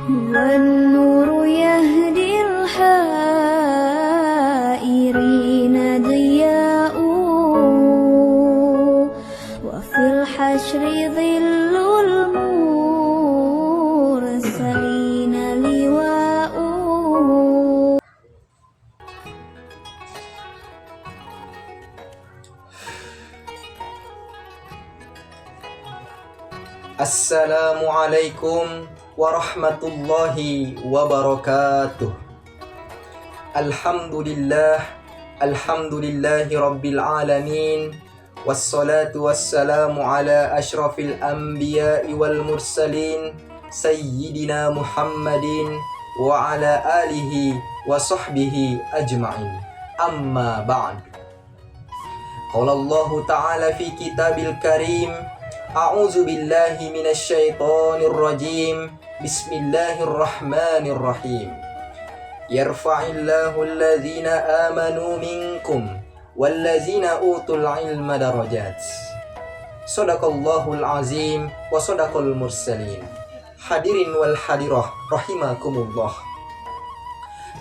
والنور يهدي الحائرين ضياء وفي الحشر ظل المرسلين لواء. Assalamualaikum warahmatullahi wabarakatuh. Alhamdulillahi rabbil alamin. Wassalatu wassalamu ala ashrafil anbiya'i wal mursalin Sayyidina Muhammadin wa ala alihi wa sahbihi ajma'in. Amma ba'd. Qala Allah ta'ala fi kitabil karim, A'udzu billahi minasy syaithanir rajim. Bismillahirrahmanirrahim. Yarfa'illahu alladzina amanu minkum walladzina utul ilma darajat. Shadaqallahul azim wa shadaqal mursalin. Hadirin wal hadirah rahimakumullah.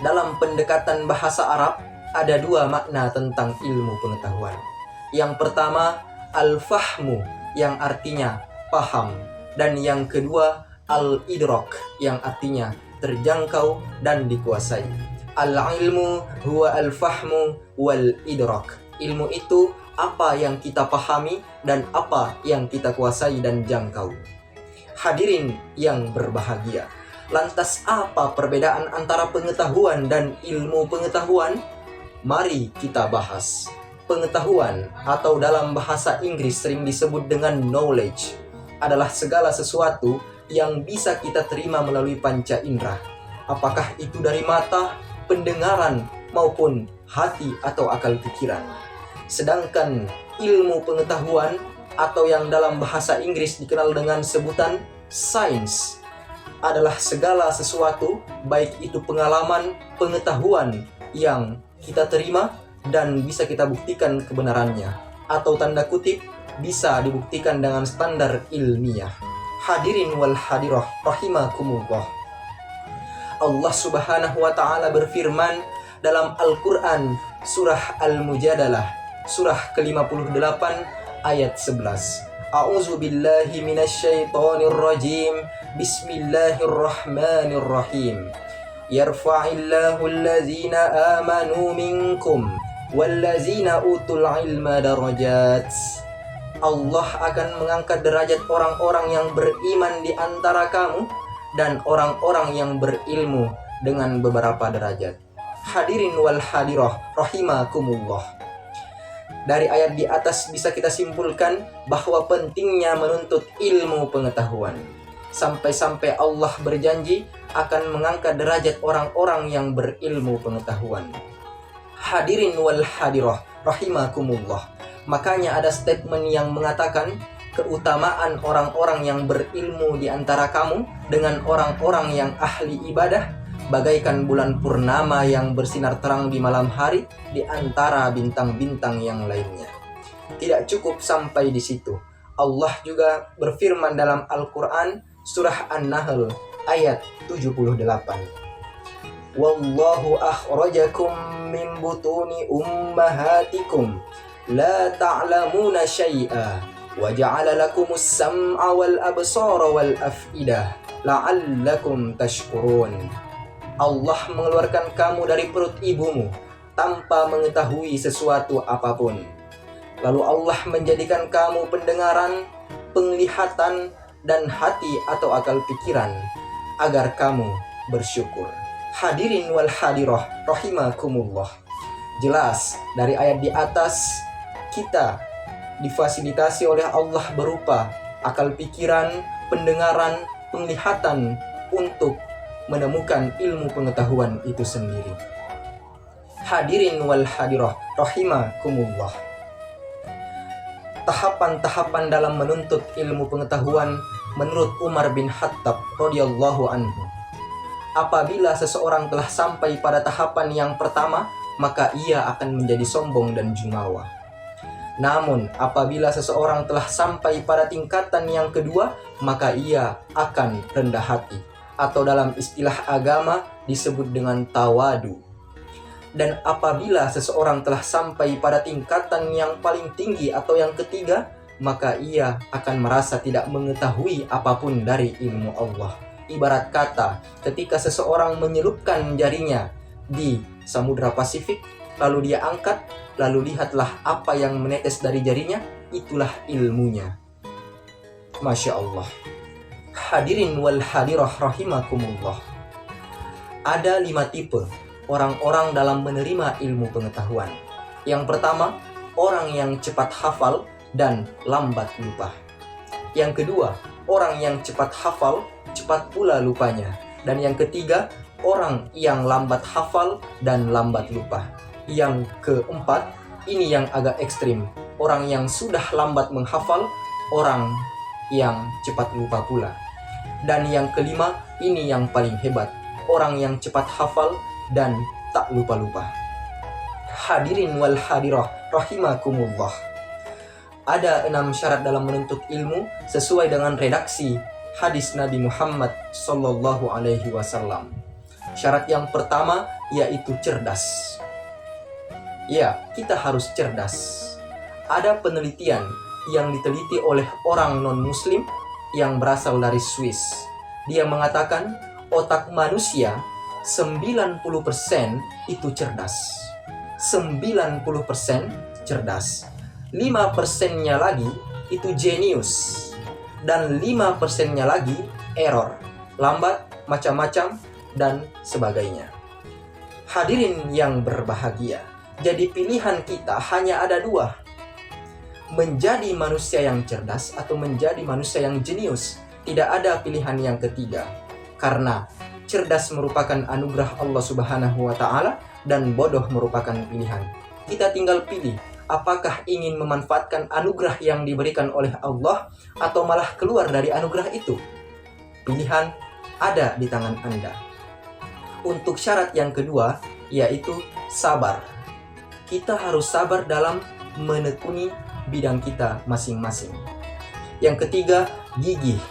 Dalam pendekatan bahasa Arab ada dua makna tentang ilmu pengetahuan. Yang pertama, al-fahmu, yang artinya paham, dan yang kedua al-idrak, yang artinya terjangkau dan dikuasai. Al-ilmu huwa al-fahmu wal-idrak. Ilmu itu apa yang kita pahami dan apa yang kita kuasai dan jangkau. Hadirin yang berbahagia, lantas apa perbedaan antara pengetahuan dan ilmu pengetahuan? Mari kita bahas. Pengetahuan, atau dalam bahasa Inggris sering disebut dengan knowledge, adalah segala sesuatu yang bisa kita terima melalui panca indera. Apakah itu dari mata, pendengaran, maupun hati atau akal pikiran. Sedangkan ilmu pengetahuan, atau yang dalam bahasa Inggris dikenal dengan sebutan science, adalah segala sesuatu, baik itu pengalaman, pengetahuan yang kita terima dan bisa kita buktikan kebenarannya, atau tanda kutip bisa dibuktikan dengan standar ilmiah. Hadirin wal hadirah rahimakumullah. Allah Subhanahu wa ta'ala berfirman dalam Al-Quran surah Al-Mujadalah, surah ke-58 ayat 11. A'udzu billahi minasy syaithanir rajim. Bismillahirrahmanirrahim. Yarfa'illahu alladzina amanu minkum wallazina utul ilma darajat. Allah akan mengangkat derajat orang-orang yang beriman di antara kamu dan orang-orang yang berilmu dengan beberapa derajat. Hadirin wal hadirah rahimakumullah. Dari ayat di atas bisa kita simpulkan bahwa pentingnya menuntut ilmu pengetahuan. Sampai-sampai Allah berjanji akan mengangkat derajat orang-orang yang berilmu pengetahuan. Hadirin wal hadirah rahimakumullah. Makanya ada statement yang mengatakan keutamaan orang-orang yang berilmu di antara kamu dengan orang-orang yang ahli ibadah bagaikan bulan purnama yang bersinar terang di malam hari di antara bintang-bintang yang lainnya. Tidak cukup sampai di situ. Allah juga berfirman dalam Al-Quran surah An-Nahl ayat 78. Wallahu akhrajakum min butuni ummahatikum la ta'lamuna syai'a wa ja'ala lakumus sam'a wal absara wal af'idah la'allakum tashkurun. Allah mengeluarkan kamu dari perut ibumu tanpa mengetahui sesuatu apapun. Lalu Allah menjadikan kamu pendengaran, penglihatan, dan hati atau akal pikiran agar kamu bersyukur. Hadirin wal hadirah rahimakumullah. Jelas dari ayat di atas kita difasilitasi oleh Allah berupa akal pikiran, pendengaran, penglihatan untuk menemukan ilmu pengetahuan itu sendiri. Hadirin wal hadirah rahimakumullah. Tahapan-tahapan dalam menuntut ilmu pengetahuan menurut Umar bin Khattab radhiyallahu anhu. Apabila seseorang telah sampai pada tahapan yang pertama, maka ia akan menjadi sombong dan jumawa. Namun, apabila seseorang telah sampai pada tingkatan yang kedua, maka ia akan rendah hati. atau dalam istilah agama disebut dengan tawadu. Dan apabila seseorang telah sampai pada tingkatan yang paling tinggi atau yang ketiga, maka ia akan merasa tidak mengetahui apapun dari ilmu Allah. Ibarat kata, ketika seseorang menyelupkan jarinya di Samudra Pasifik, lalu dia angkat, lalu lihatlah apa yang menetes dari jarinya, itulah ilmunya. Masya Allah. Hadirin wal hadirah rahimakumullah. Ada 5 tipe orang-orang dalam menerima ilmu pengetahuan. Yang pertama, orang yang cepat hafal dan lambat lupa. Yang kedua, orang yang cepat hafal, cepat pula lupanya. Dan yang ketiga, orang yang lambat hafal dan lambat lupa. Yang keempat, ini yang agak ekstrim, orang yang sudah lambat menghafal, orang yang cepat lupa pula. Dan yang kelima, ini yang paling hebat, orang yang cepat hafal dan tak lupa-lupa. Hadirin wal hadirah rahimakumullah. Ada 6 syarat dalam menuntut ilmu sesuai dengan redaksi hadis Nabi Muhammad sallallahu alaihi wasallam. Syarat yang pertama yaitu cerdas. Ya, kita harus cerdas. Ada penelitian yang diteliti oleh orang non-muslim yang berasal dari Swiss. Dia mengatakan otak manusia 90% itu cerdas. 90% cerdas. 5%-nya lagi itu jenius. Dan 5%-nya lagi error, lambat, macam-macam, dan sebagainya. Hadirin yang berbahagia, jadi pilihan kita hanya ada 2. Menjadi manusia yang cerdas atau menjadi manusia yang jenius. Tidak ada pilihan yang ketiga. Karena cerdas merupakan anugerah Allah Subhanahu wa Ta'ala dan bodoh merupakan pilihan. Kita tinggal pilih apakah ingin memanfaatkan anugerah yang diberikan oleh Allah atau malah keluar dari anugerah itu. Pilihan ada di tangan Anda. Untuk syarat yang kedua yaitu sabar. Kita harus sabar dalam menekuni bidang kita masing-masing. Yang ketiga, gigih.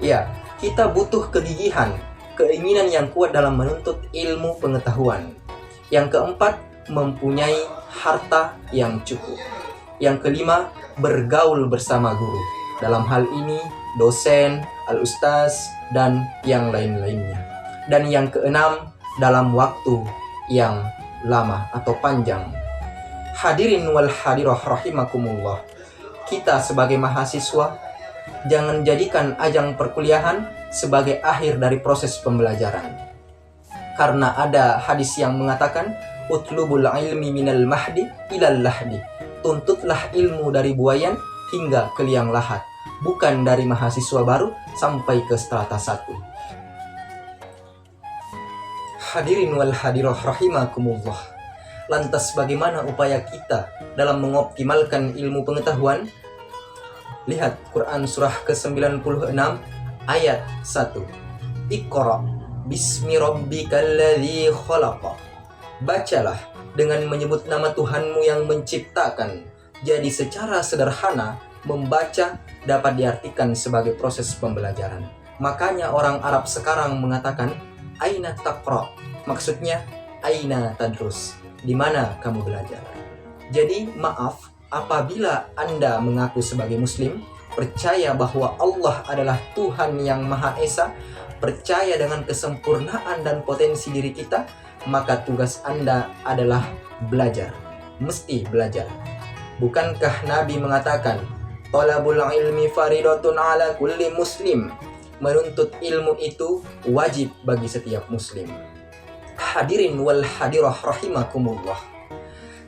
Ya, kita butuh kegigihan, keinginan yang kuat dalam menuntut ilmu pengetahuan. Yang keempat, mempunyai harta yang cukup. Yang kelima, bergaul bersama guru. Dalam hal ini, dosen, al-ustaz, dan yang lain-lainnya. Dan yang keenam, dalam waktu yang lama atau panjang. Hadirin wal hadirah rahimakumullah. Kita sebagai mahasiswa, jangan jadikan ajang perkuliahan sebagai akhir dari proses pembelajaran. Karena ada hadis yang mengatakan, utlubul ilmi minal mahdi ilal lahdi. Tuntutlah ilmu dari buayan hingga ke liang lahat, bukan dari mahasiswa baru sampai ke strata 1. Hadirin wal hadirah rahimakumullah. Lantas bagaimana upaya kita dalam mengoptimalkan ilmu pengetahuan? Lihat Quran surah ke-96 ayat 1. Iqra bismi rabbikal ladzi khalaqa. Bacalah dengan menyebut nama Tuhanmu yang menciptakan. Jadi secara sederhana, membaca dapat diartikan sebagai proses pembelajaran. Makanya orang Arab sekarang mengatakan aina taqra. Maksudnya aina tadrus. Di mana kamu belajar? Jadi maaf apabila Anda mengaku sebagai muslim, percaya bahwa Allah adalah Tuhan yang Maha Esa, percaya dengan kesempurnaan dan potensi diri kita, maka tugas Anda adalah belajar. Mesti belajar. Bukankah Nabi mengatakan, "Talabul ilmi faridatun ala kulli muslim." Menuntut ilmu itu wajib bagi setiap muslim. Hadirin wal hadirah rahimakumullah.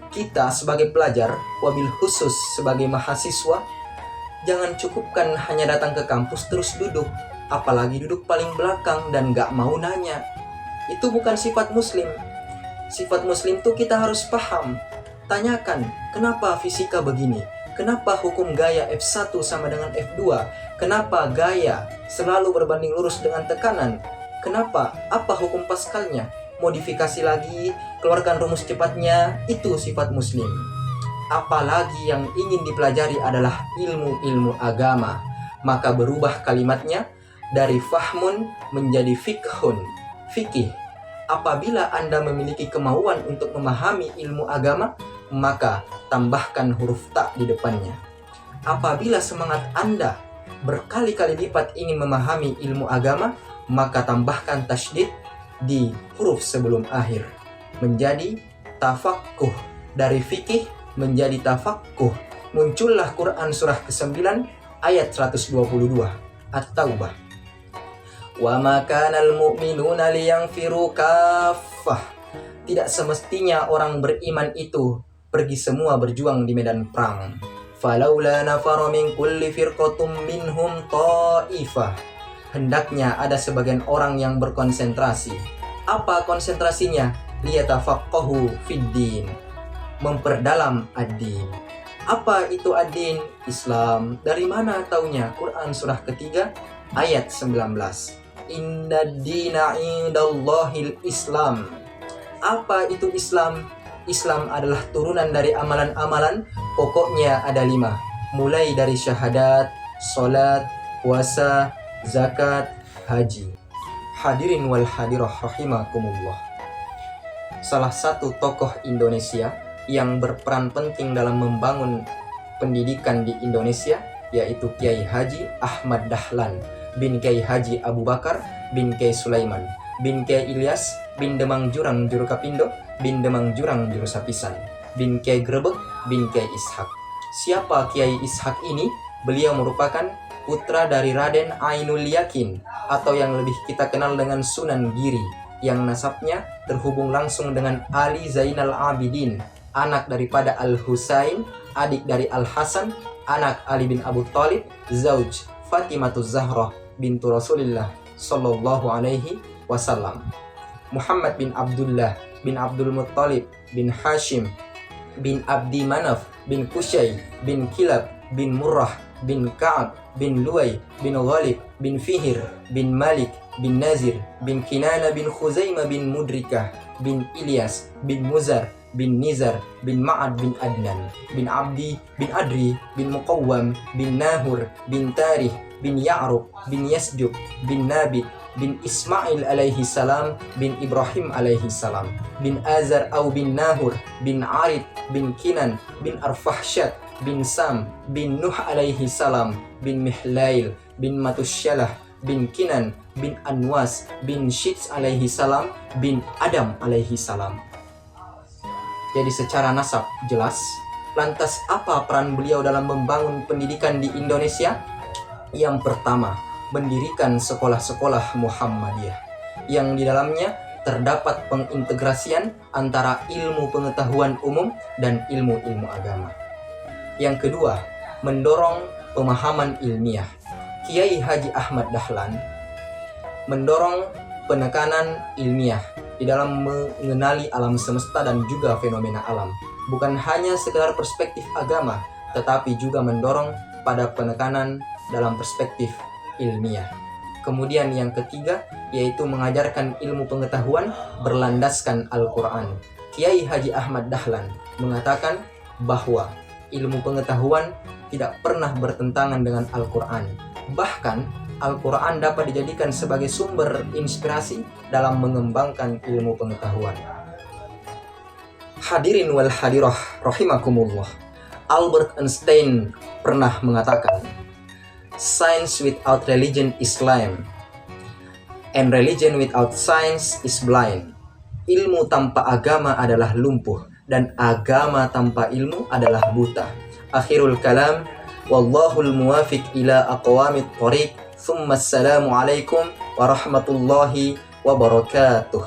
Kita sebagai pelajar, wabil khusus sebagai mahasiswa, jangan cukupkan hanya datang ke kampus terus duduk, apalagi duduk paling belakang dan gak mau nanya. Itu bukan sifat muslim. Sifat muslim tuh kita harus paham. Tanyakan, kenapa fisika begini? Kenapa hukum gaya F1 sama dengan F2? Kenapa gaya selalu berbanding lurus dengan tekanan? Kenapa? Apa hukum Pascalnya? Modifikasi lagi, keluarkan rumus cepatnya. Itu sifat muslim. Apalagi yang ingin dipelajari adalah ilmu-ilmu agama. Maka berubah kalimatnya, dari fahmun menjadi fikhun, fikih. Apabila Anda memiliki kemauan untuk memahami ilmu agama, maka tambahkan huruf ta di depannya. Apabila semangat Anda berkali-kali lipat ingin memahami ilmu agama, maka tambahkan tasydid di huruf sebelum akhir. Menjadi tafaqquh, dari fikih menjadi tafaqquh. Muncullah Quran surah ke-9 ayat 122 At-Taubah. Wa ma kanal mu'minuna liyanfiru kaffah. Tidak semestinya orang beriman itu pergi semua berjuang di medan perang. Falaula nafara min kulli firqatum minhum ta'ifah. Hendaknya ada sebagian orang yang berkonsentrasi. Apa konsentrasinya? Liyatafaqahu fiddin, memperdalam ad-din. Apa itu ad-din? Islam. Dari mana taunya? Quran surah ketiga ayat 19. Inna dina indallahil Islam. Apa itu Islam? Islam adalah turunan dari amalan-amalan, pokoknya ada 5. Mulai dari syahadat, salat, puasa, zakat, haji. Hadirin wal hadirah rahimakumullah. Salah satu tokoh Indonesia yang berperan penting dalam membangun pendidikan di Indonesia yaitu Kiai Haji Ahmad Dahlan bin Kiai Haji Abu Bakar bin Kiai Sulaiman bin Kiai Ilyas bin Demang Jurang Juru Kapindo bin Demang Jurang Juru Sapisan bin Kiai Grebek bin Kiai Ishak. Siapa Kiai Ishak ini? Beliau merupakan putra dari Raden Ainul Yakin atau yang lebih kita kenal dengan Sunan Giri, yang nasabnya terhubung langsung dengan Ali Zainal Abidin, anak daripada Al-Husain, adik dari Al-Hasan, anak Ali bin Abu Thalib, zauj Fatimatuz Zahrah bintu Rasulillah sallallahu alaihi wasallam. Muhammad bin Abdullah bin Abdul Muttalib bin Hashim bin Abdi Manaf bin Qusay bin Kilab bin Murrah bin Ka'ab bin Luay bin Ghalib bin Fihir bin Malik bin Nazir bin Kinana bin Khuzaimah bin Mudrikah bin Ilyas bin Muzar bin Nizar bin Ma'ad bin Adnan bin Abdi bin Adri bin Muqawwam bin Nahur bin Tarih bin Ya'rub bin Yasjub bin Nabit bin Ismail alaihi salam bin Ibrahim alaihi salam bin Azar au bin Nahur bin Arid bin Kinan bin Arfahsyad bin Sam bin Nuh alaihi salam bin Mihlail bin Matussyalah bin Kinan bin Anwas bin Syits alaihi salam bin Adam alaihi salam. Jadi secara nasab jelas. Lantas apa peran beliau dalam membangun pendidikan di Indonesia? Yang pertama, mendirikan sekolah-sekolah Muhammadiyah yang di dalamnya terdapat pengintegrasian antara ilmu pengetahuan umum dan ilmu-ilmu agama. Yang kedua, mendorong pemahaman ilmiah. Kiai Haji Ahmad Dahlan mendorong penekanan ilmiah di dalam mengenali alam semesta dan juga fenomena alam. Bukan hanya sekedar perspektif agama, tetapi juga mendorong pada penekanan dalam perspektif ilmiah. Kemudian yang ketiga, yaitu mengajarkan ilmu pengetahuan berlandaskan Al-Quran. Kiai Haji Ahmad Dahlan mengatakan bahwa ilmu pengetahuan tidak pernah bertentangan dengan Al-Quran. Bahkan Al-Quran dapat dijadikan sebagai sumber inspirasi dalam mengembangkan ilmu pengetahuan. Hadirin wal hadirah rahimakumullah. Albert Einstein pernah mengatakan, "Science without religion is lame, and religion without science is blind." Ilmu tanpa agama adalah lumpuh, dan agama tanpa ilmu adalah buta. Akhirul kalam, wallahul muwafiq ila aqwamit thoriq. Assalamualaikum warahmatullahi wabarakatuh.